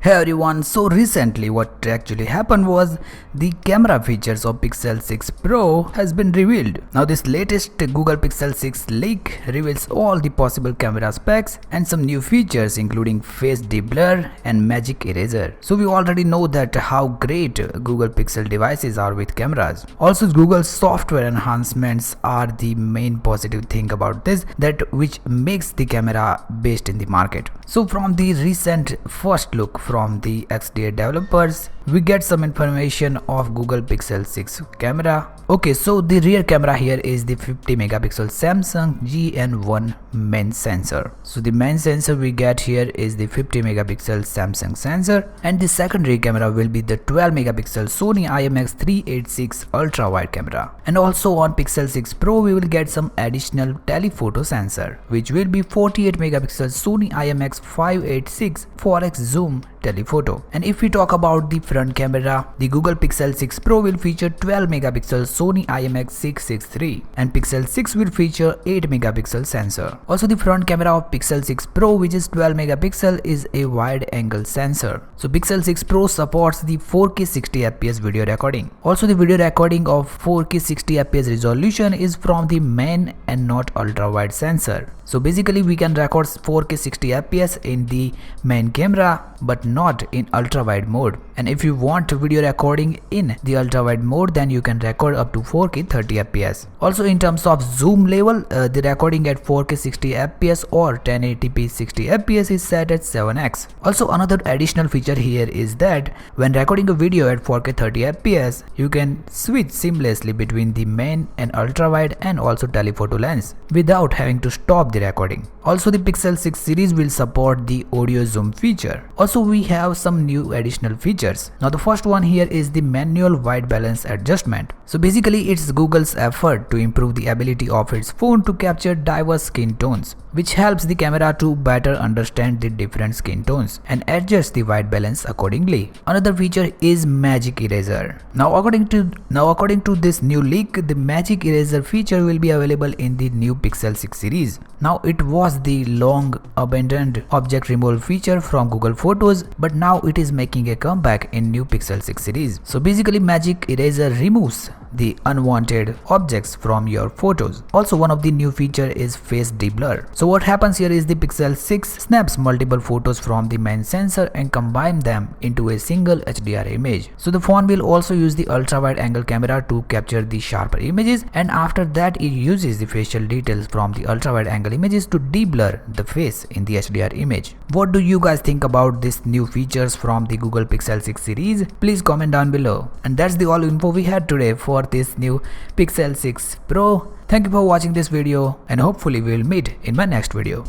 Hey everyone, so recently what actually happened was the camera features of Pixel 6 Pro has been revealed. Now this latest Google Pixel 6 leak reveals all the possible camera specs and some new features including face deblur and magic eraser. So we already know that how great Google Pixel devices are with cameras. Also Google's software enhancements are the main positive thing about this, that which makes the camera best in the market. So from the recent first look from the XDA developers, we get some information of Google Pixel 6 camera. Okay, so the rear camera here is the 50 megapixel Samsung GN1 main sensor. So the main sensor we get here is the 50 megapixel Samsung sensor, and the secondary camera will be the 12 megapixel Sony IMX386 ultra wide camera. And also on Pixel 6 Pro we will get some additional telephoto sensor, which will be 48 megapixel Sony IMX586 4x zoom telephoto. And if we talk about the front camera, the Google Pixel 6 Pro will feature 12 megapixel Sony IMX663 and Pixel 6 will feature 8 megapixel sensor. Also the front camera of Pixel 6 Pro, which is 12 megapixel, is a wide angle sensor. So Pixel 6 Pro supports the 4K 60 fps video recording. Also the video recording of 4K 60 fps resolution is from the main and not ultra wide sensor. So basically we can record 4K 60 fps in the main camera but not in ultra wide mode. And if you want video recording in the ultra wide mode, then you can record up to 4K 30 fps. Also in terms of zoom level, the recording at 4K 60 fps or 1080p 60 fps is set at 7x. Also another additional feature here is that when recording a video at 4K 30 fps, you can switch seamlessly between the main and ultra wide and also telephoto lens without having to stop the recording. Also the Pixel 6 series will support the audio zoom feature. Also we have some new additional features. Now the first one here is the manual white balance adjustment. So basically it's Google's effort to improve the ability of its phone to capture diverse skin tones, which helps the camera to better understand the different skin tones and adjust the white balance accordingly. Another feature is magic eraser. Now according to this new leak, the magic eraser feature will be available in the new Pixel 6 series. Now it was the long abandoned object removal feature from Google Photos, but now it is making a comeback in new Pixel 6 series. So basically magic eraser removes the unwanted objects from your photos. Also one of the new feature is face deblur. So what happens here is the Pixel 6 snaps multiple photos from the main sensor and combine them into a single HDR image. So the phone will also use the ultra wide angle camera to capture the sharper images, and after that it uses the facial details from the ultra wide angle images to deblur the face in the HDR image. What do you guys think about these new features from the Google Pixel 6 series? Please comment down below. And that's the all info we had today for this new Pixel 6 Pro. Thank you for watching this video and hopefully we will meet in my next video.